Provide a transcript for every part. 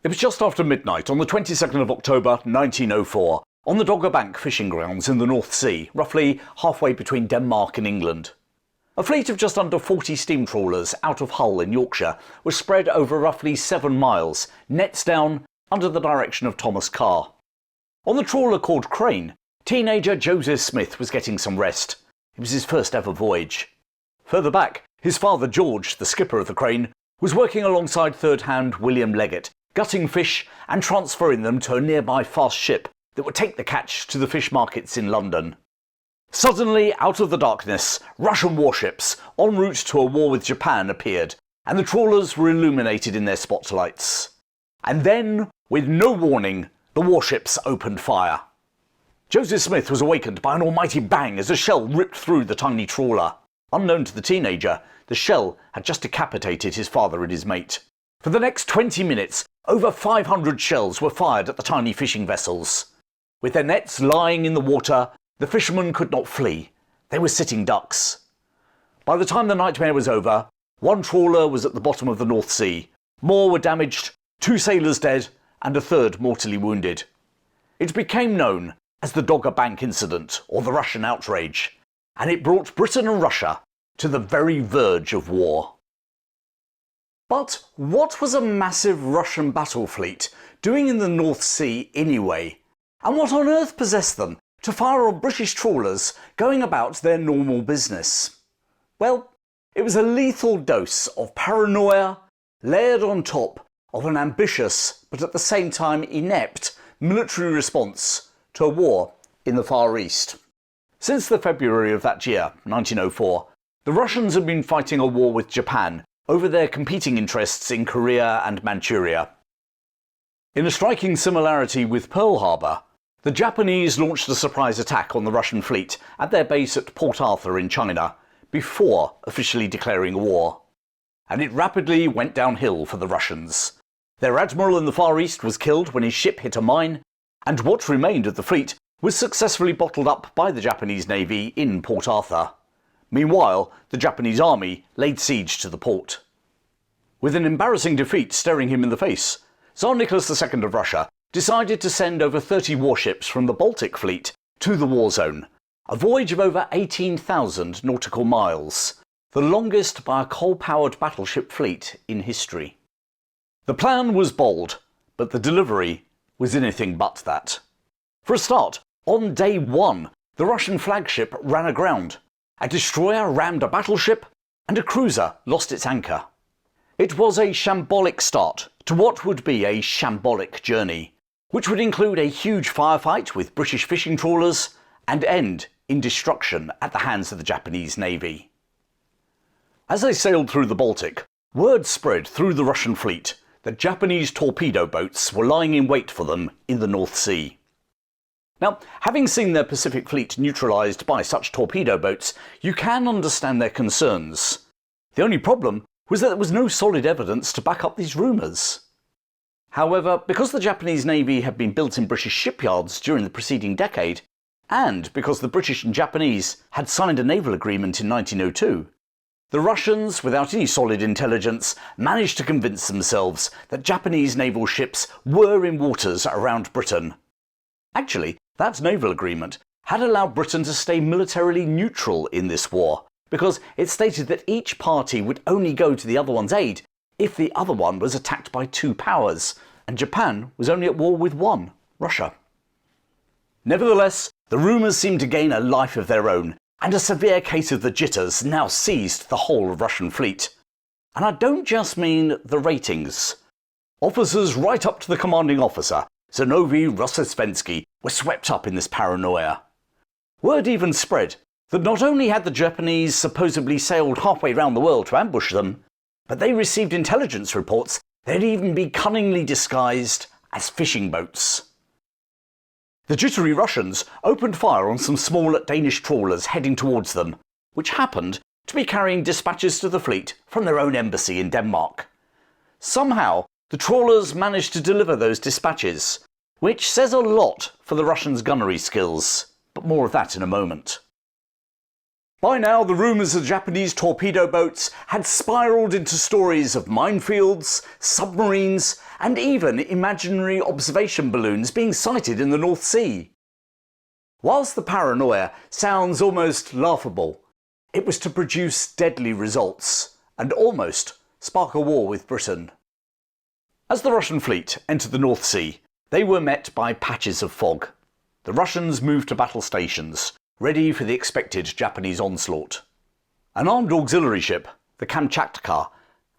It was just after midnight on the 22nd of October 1904, on the Dogger Bank fishing grounds in the North Sea, roughly halfway between Denmark and England. A fleet of just under 40 steam trawlers out of Hull in Yorkshire was spread over roughly 7 miles, nets down, under the direction of Thomas Carr. On the trawler called Crane, teenager Joseph Smith was getting some rest. It was his first ever voyage. Further back, his father George, the skipper of the Crane, was working alongside third-hand William Leggett, gutting fish and transferring them to a nearby fast ship that would take the catch to the fish markets in London. Suddenly, out of the darkness, Russian warships, en route to a war with Japan, appeared, and the trawlers were illuminated in their spotlights. And then, with no warning, the warships opened fire. Joseph Smith was awakened by an almighty bang as a shell ripped through the tiny trawler. Unknown to the teenager, the shell had just decapitated his father and his mate. For the next 20 minutes, over 500 shells were fired at the tiny fishing vessels. With their nets lying in the water, the fishermen could not flee. They were sitting ducks. By the time the nightmare was over, one trawler was at the bottom of the North Sea. More were damaged, 2 sailors dead, and a third mortally wounded. It became known as the Dogger Bank incident, or the Russian outrage, and it brought Britain and Russia to the very verge of war. But what was a massive Russian battle fleet doing in the North Sea anyway? And what on earth possessed them to fire on British trawlers going about their normal business? Well, it was a lethal dose of paranoia layered on top of an ambitious but at the same time inept military response to a war in the Far East. Since the February of that year, 1904, the Russians had been fighting a war with Japan over their competing interests in Korea and Manchuria. In a striking similarity with Pearl Harbor, the Japanese launched a surprise attack on the Russian fleet at their base at Port Arthur in China, before officially declaring war. And it rapidly went downhill for the Russians. Their admiral in the Far East was killed when his ship hit a mine, and what remained of the fleet was successfully bottled up by the Japanese Navy in Port Arthur. Meanwhile, the Japanese army laid siege to the port. With an embarrassing defeat staring him in the face, Tsar Nicholas II of Russia decided to send over 30 warships from the Baltic Fleet to the war zone, a voyage of over 18,000 nautical miles, the longest by a coal-powered battleship fleet in history. The plan was bold, but the delivery was anything but that. For a start, on day 1, the Russian flagship ran aground. A destroyer rammed a battleship, and a cruiser lost its anchor. It was a shambolic start to what would be a shambolic journey, which would include a huge firefight with British fishing trawlers and end in destruction at the hands of the Japanese Navy. As they sailed through the Baltic, word spread through the Russian fleet that Japanese torpedo boats were lying in wait for them in the North Sea. Now, having seen their Pacific fleet neutralised by such torpedo boats, you can understand their concerns. The only problem was that there was no solid evidence to back up these rumours. However, because the Japanese Navy had been built in British shipyards during the preceding decade, and because the British and Japanese had signed a naval agreement in 1902, the Russians, without any solid intelligence, managed to convince themselves that Japanese naval ships were in waters around Britain. Actually, that naval agreement had allowed Britain to stay militarily neutral in this war, because it stated that each party would only go to the other one's aid if the other one was attacked by 2 powers, and Japan was only at war with one, Russia. Nevertheless, the rumours seemed to gain a life of their own, and a severe case of the jitters now seized the whole Russian fleet. And I don't just mean the ratings. Officers right up to the commanding officer, Zinovy Rossosvensky, were swept up in this paranoia. Word even spread that not only had the Japanese supposedly sailed halfway round the world to ambush them, but they received intelligence reports they'd even be cunningly disguised as fishing boats. The jittery Russians opened fire on some small Danish trawlers heading towards them, which happened to be carrying dispatches to the fleet from their own embassy in Denmark. Somehow, the trawlers managed to deliver those dispatches, which says a lot for the Russians' gunnery skills, but more of that in a moment. By now, the rumours of Japanese torpedo boats had spiralled into stories of minefields, submarines, and even imaginary observation balloons being sighted in the North Sea. Whilst the Paranoia sounds almost laughable, it was to produce deadly results and almost spark a war with Britain. As the Russian fleet entered the North Sea, they were met by patches of fog. The Russians moved to battle stations, ready for the expected Japanese onslaught. An armed auxiliary ship, the Kamchatka,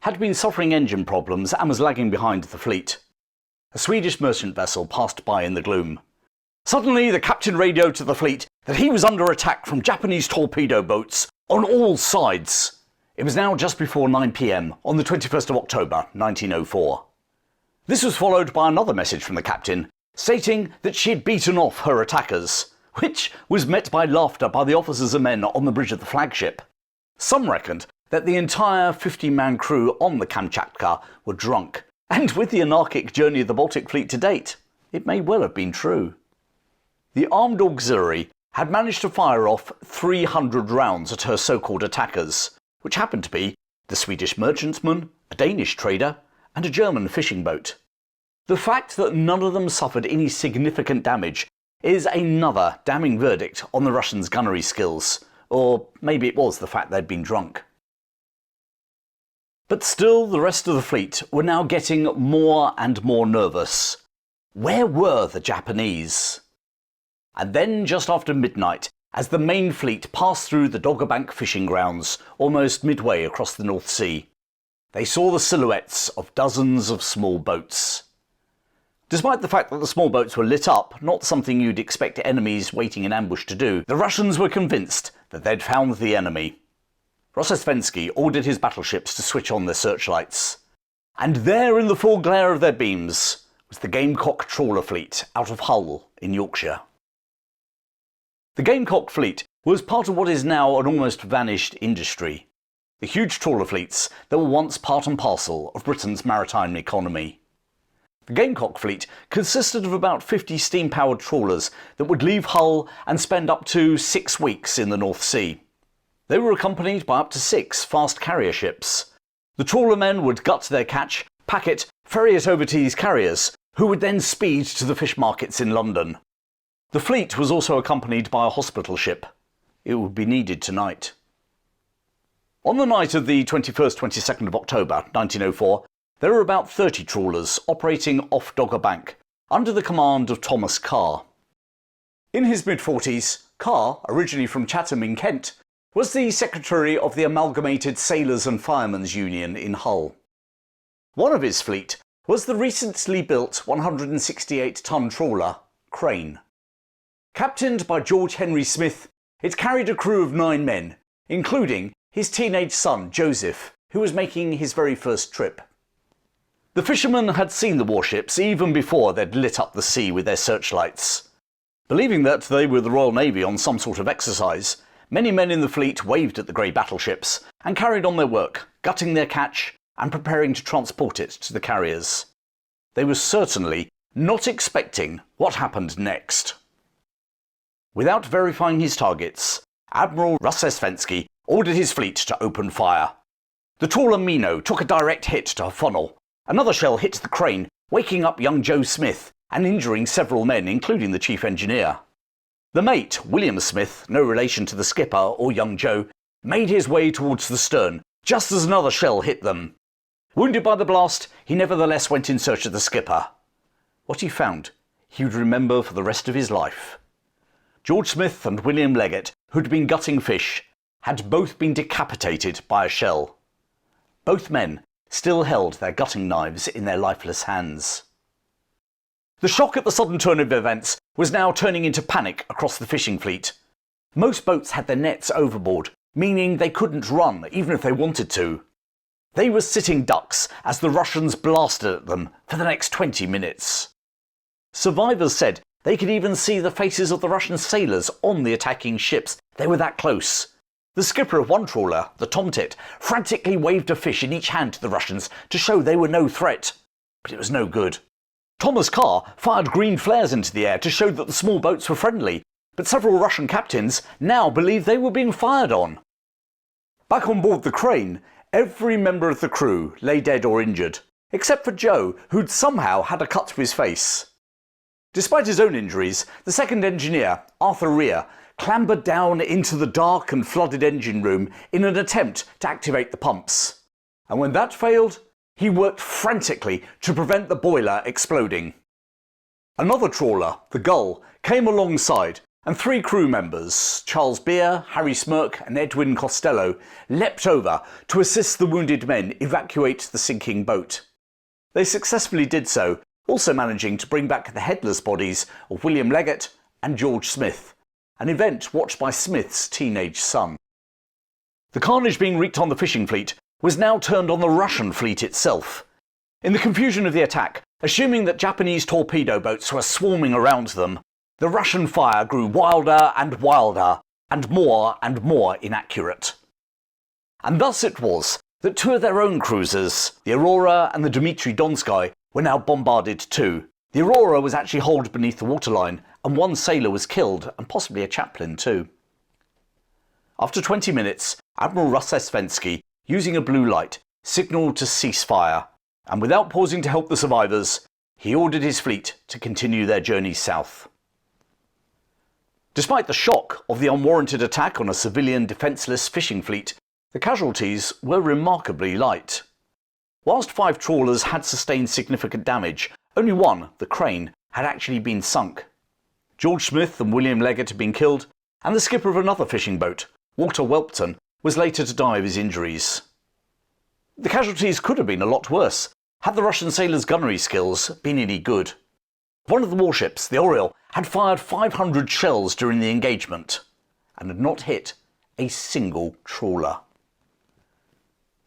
had been suffering engine problems and was lagging behind the fleet. A Swedish merchant vessel passed by in the gloom. Suddenly, the captain radioed to the fleet that he was under attack from Japanese torpedo boats on all sides. It was now just before 9 p.m. on the 21st of October 1904. This was followed by another message from the captain, stating that she had beaten off her attackers, which was met by laughter by the officers and men on the bridge of the flagship. Some reckoned that the entire 50-man crew on the Kamchatka were drunk, and with the anarchic journey of the Baltic fleet to date, it may well have been true. The armed auxiliary had managed to fire off 300 rounds at her so-called attackers, which happened to be the Swedish merchantman, a Danish trader, and a German fishing boat. The fact that none of them suffered any significant damage is another damning verdict on the Russians' gunnery skills, or maybe it was the fact they'd been drunk. But still, the rest of the fleet were now getting more and more nervous. Where were the Japanese? And then, just after midnight, as the main fleet passed through the Dogger Bank fishing grounds, almost midway across the North Sea, they saw the silhouettes of dozens of small boats. Despite the fact that the small boats were lit up, not something you'd expect enemies waiting in ambush to do, the Russians were convinced that they'd found the enemy. Russo-Japanese War ordered his battleships to switch on their searchlights. And there in the full glare of their beams was the Gamecock trawler fleet out of Hull in Yorkshire. The Gamecock fleet was part of what is now an almost vanished industry. The huge trawler fleets that were once part and parcel of Britain's maritime economy. The Gamecock fleet consisted of about 50 steam-powered trawlers that would leave Hull and spend up to 6 weeks in the North Sea. They were accompanied by up to 6 fast carrier ships. The trawler men would gut their catch, pack it, ferry it over to these carriers, who would then speed to the fish markets in London. The fleet was also accompanied by a hospital ship. It would be needed tonight. On the night of the 21st-22nd of October 1904, there were about 30 trawlers operating off Dogger Bank, under the command of Thomas Carr. In his mid-40s, Carr, originally from Chatham in Kent, was the secretary of the Amalgamated Sailors and Firemen's Union in Hull. One of his fleet was the recently built 168-ton trawler, Crane. Captained by George Henry Smith, it carried a crew of 9 men, including his teenage son Joseph, who was making his very first trip. The fishermen had seen the warships even before they'd lit up the sea with their searchlights. Believing that they were the Royal Navy on some sort of exercise, many men in the fleet waved at the grey battleships and carried on their work, gutting their catch and preparing to transport it to the carriers. They were certainly not expecting what happened next. Without verifying his targets, Admiral Russo-Japanese ordered his fleet to open fire. The trawler Mino took a direct hit to her funnel. Another shell hit the Crane, waking up young Joe Smith and injuring several men, including the chief engineer. The mate, William Smith, no relation to the skipper or young Joe, made his way towards the stern, just as another shell hit them. Wounded by the blast, he nevertheless went in search of the skipper. What he found, he would remember for the rest of his life. George Smith and William Leggett, who'd been gutting fish, had both been decapitated by a shell. Both men still held their gutting knives in their lifeless hands. The shock at the sudden turn of events was now turning into panic across the fishing fleet. Most boats had their nets overboard, meaning they couldn't run even if they wanted to. They were sitting ducks as the Russians blasted at them for the next 20 minutes. Survivors said they could even see the faces of the Russian sailors on the attacking ships. They were that close. The skipper of one trawler, the Tomtit, frantically waved a fish in each hand to the Russians to show they were no threat. But it was no good. Thomas Carr fired green flares into the air to show that the small boats were friendly, but several Russian captains now believed they were being fired on. Back on board the Crane, every member of the crew lay dead or injured, except for Joe, who'd somehow had a cut to his face. Despite his own injuries, the second engineer, Arthur Rear, clambered down into the dark and flooded engine room in an attempt to activate the pumps. And when that failed, he worked frantically to prevent the boiler exploding. Another trawler, the Gull, came alongside, and three crew members, Charles Beer, Harry Smirk and Edwin Costello, leapt over to assist the wounded men evacuate the sinking boat. They successfully did so, also managing to bring back the headless bodies of William Leggett and George Smith, an event watched by Smith's teenage son. The carnage being wreaked on the fishing fleet was now turned on the Russian fleet itself. In the confusion of the attack, assuming that Japanese torpedo boats were swarming around them, the Russian fire grew wilder and more inaccurate. And thus it was that two of their own cruisers, the Aurora and the Dmitry Donskoy, were now bombarded too. The Aurora was actually holed beneath the waterline, and one sailor was killed, and possibly a chaplain too. After 20 minutes, Admiral Russo-Japanese, using a blue light, signalled to cease fire, and without pausing to help the survivors, he ordered his fleet to continue their journey south. Despite the shock of the unwarranted attack on a civilian defenceless fishing fleet, the casualties were remarkably light. Whilst 5 trawlers had sustained significant damage, only one, the Crane, had actually been sunk. George Smith and William Leggett had been killed, and the skipper of another fishing boat, Walter Welpton, was later to die of his injuries. The casualties could have been a lot worse, had the Russian sailors' gunnery skills been any good. One of the warships, the Oriole, had fired 500 shells during the engagement, and had not hit a single trawler.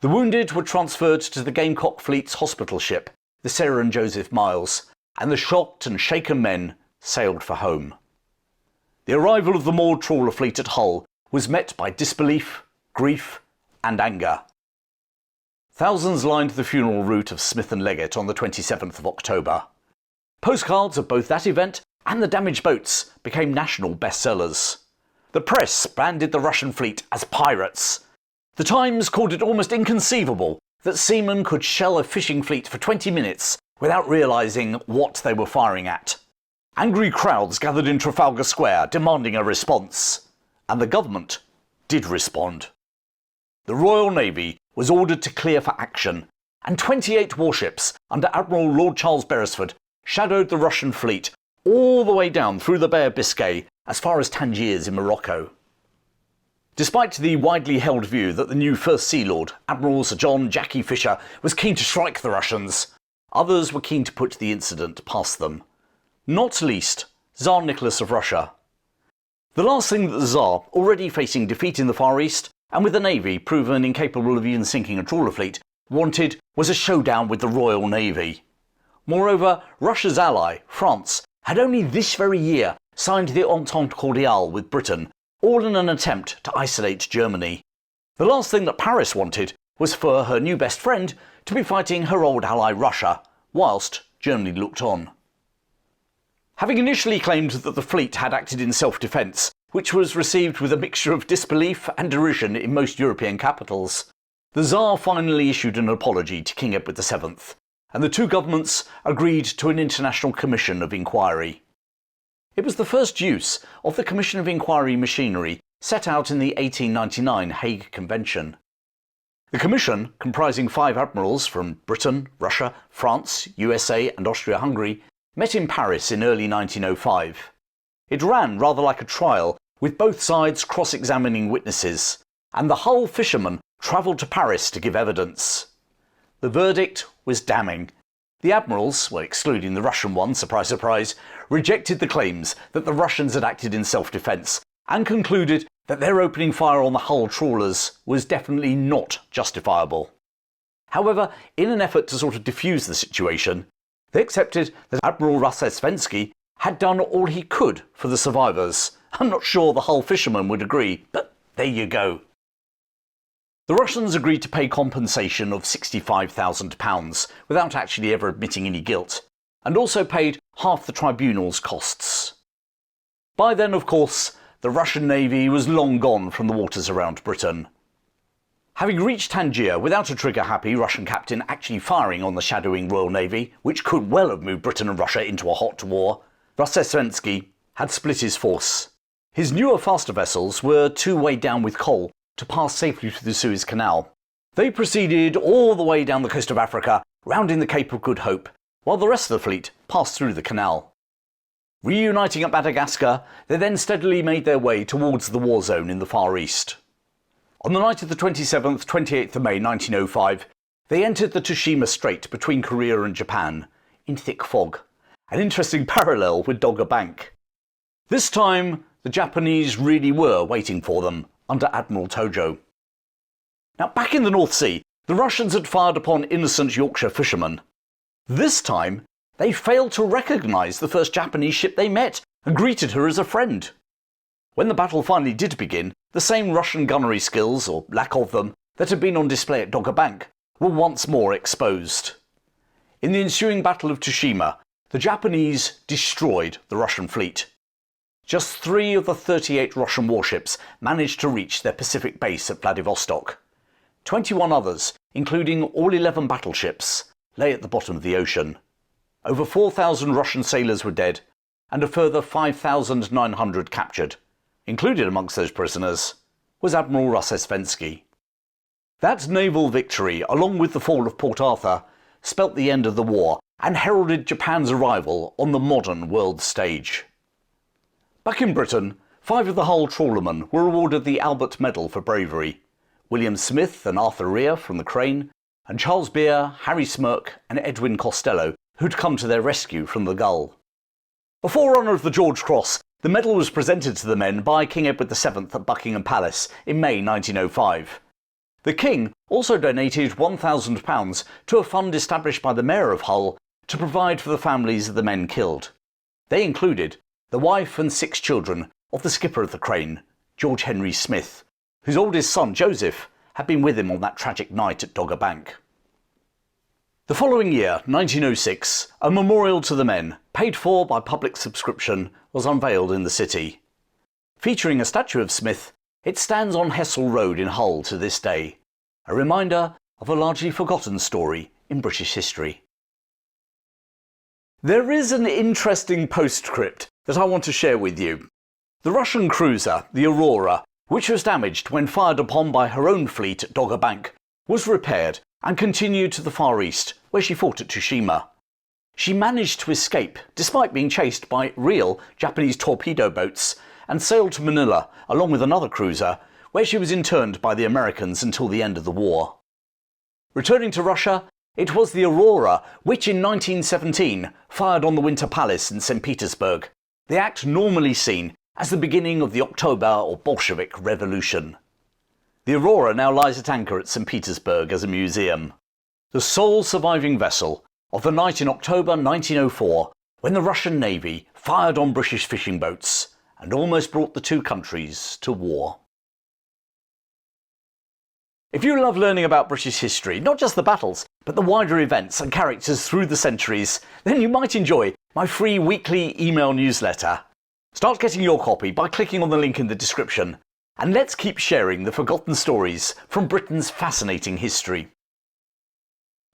The wounded were transferred to the Gamecock Fleet's hospital ship, the Sarah and Joseph Miles, and the shocked and shaken men sailed for home. The arrival of the moored trawler fleet at Hull was met by disbelief, grief and anger. Thousands lined the funeral route of Smith and Leggett on the 27th of October. Postcards of both that event and the damaged boats became national bestsellers. The press branded the Russian fleet as pirates. The Times called it almost inconceivable that seamen could shell a fishing fleet for 20 minutes without realising what they were firing at. Angry crowds gathered in Trafalgar Square demanding a response. And the government did respond. The Royal Navy was ordered to clear for action, and 28 warships under Admiral Lord Charles Beresford shadowed the Russian fleet all the way down through the Bay of Biscay as far as Tangiers in Morocco. Despite the widely held view that the new First Sea Lord, Admiral Sir John Jackie Fisher, was keen to strike the Russians, others were keen to put the incident past them. Not least Tsar Nicholas of Russia. The last thing that the Tsar, already facing defeat in the Far East, and with a navy proven incapable of even sinking a trawler fleet, wanted was a showdown with the Royal Navy. Moreover, Russia's ally, France, had only this very year signed the Entente Cordiale with Britain, all in an attempt to isolate Germany. The last thing that Paris wanted was for her new best friend to be fighting her old ally Russia, whilst Germany looked on. Having initially claimed that the fleet had acted in self-defence, which was received with a mixture of disbelief and derision in most European capitals, the Tsar finally issued an apology to King Edward VII, and the two governments agreed to an international commission of inquiry. It was the first use of the Commission of Inquiry machinery set out in the 1899 Hague Convention. The commission, comprising 5 admirals from Britain, Russia, France, USA and Austria-Hungary, met in Paris in early 1905. It ran rather like a trial, with both sides cross-examining witnesses, and the Hull fishermen travelled to Paris to give evidence. The verdict was damning. The admirals, well, excluding the Russian one, surprise surprise, rejected the claims that the Russians had acted in self-defence, and concluded that their opening fire on the Hull trawlers was definitely not justifiable. However, in an effort to sort of diffuse the situation, they accepted that Admiral Russo-Japanese had done all he could for the survivors. I'm not sure the Hull fishermen would agree, but there you go. The Russians agreed to pay compensation of £65,000 without actually ever admitting any guilt, and also paid half the tribunal's costs. By then, of course, the Russian Navy was long gone from the waters around Britain. Having reached Tangier without a trigger-happy Russian captain actually firing on the shadowing Royal Navy, which could well have moved Britain and Russia into a hot war, Russo-Japanese had split his force. His newer, faster vessels were too weighed down with coal to pass safely through the Suez Canal. They proceeded all the way down the coast of Africa, rounding the Cape of Good Hope, while the rest of the fleet passed through the canal. Reuniting at Madagascar, they then steadily made their way towards the war zone in the Far East. On the night of the 27th-28th of May 1905, they entered the Tsushima Strait between Korea and Japan, in thick fog, an interesting parallel with Dogger Bank. This time, the Japanese really were waiting for them, under Admiral Tojo. Now, back in the North Sea, the Russians had fired upon innocent Yorkshire fishermen. This time, they failed to recognise the first Japanese ship they met and greeted her as a friend. When the battle finally did begin, the same Russian gunnery skills, or lack of them, that had been on display at Dogger Bank were once more exposed. In the ensuing Battle of Tsushima, the Japanese destroyed the Russian fleet. Just 3 of the 38 Russian warships managed to reach their Pacific base at Vladivostok. 21 others, including all 11 battleships, lay at the bottom of the ocean. Over 4,000 Russian sailors were dead, and a further 5,900 captured. Included amongst those prisoners was Admiral Russo-Japanese. That naval victory, along with the fall of Port Arthur, spelt the end of the war and heralded Japan's arrival on the modern world stage. Back in Britain, 5 of the Hull trawlermen were awarded the Albert Medal for bravery. William Smith and Arthur Rear from the Crane, and Charles Beer, Harry Smirk and Edwin Costello, who'd come to their rescue from the Gull. A forerunner of the George Cross, the medal was presented to the men by King Edward VII at Buckingham Palace in May 1905. The King also donated £1,000 to a fund established by the Mayor of Hull to provide for the families of the men killed. They included the wife and 6 children of the skipper of the Crane, George Henry Smith, whose oldest son, Joseph, had been with him on that tragic night at Dogger Bank. The following year, 1906, a memorial to the men, paid for by public subscription, was unveiled in the city. Featuring a statue of Smith, it stands on Hessel Road in Hull to this day, a reminder of a largely forgotten story in British history. There is an interesting postscript that I want to share with you. The Russian cruiser, the Aurora, which was damaged when fired upon by her own fleet at Dogger Bank, was repaired and continued to the Far East, where she fought at Tsushima. She managed to escape, despite being chased by real Japanese torpedo boats, and sailed to Manila along with another cruiser, where she was interned by the Americans until the end of the war. Returning to Russia, it was the Aurora which in 1917 fired on the Winter Palace in St. Petersburg, the act normally seen as the beginning of the October or Bolshevik Revolution. The Aurora now lies at anchor at St. Petersburg as a museum. The sole surviving vessel of the night in October 1904 when the Russian Navy fired on British fishing boats and almost brought the two countries to war. If you love learning about British history, not just the battles, but the wider events and characters through the centuries, then you might enjoy my free weekly email newsletter. Start getting your copy by clicking on the link in the description, and let's keep sharing the forgotten stories from Britain's fascinating history.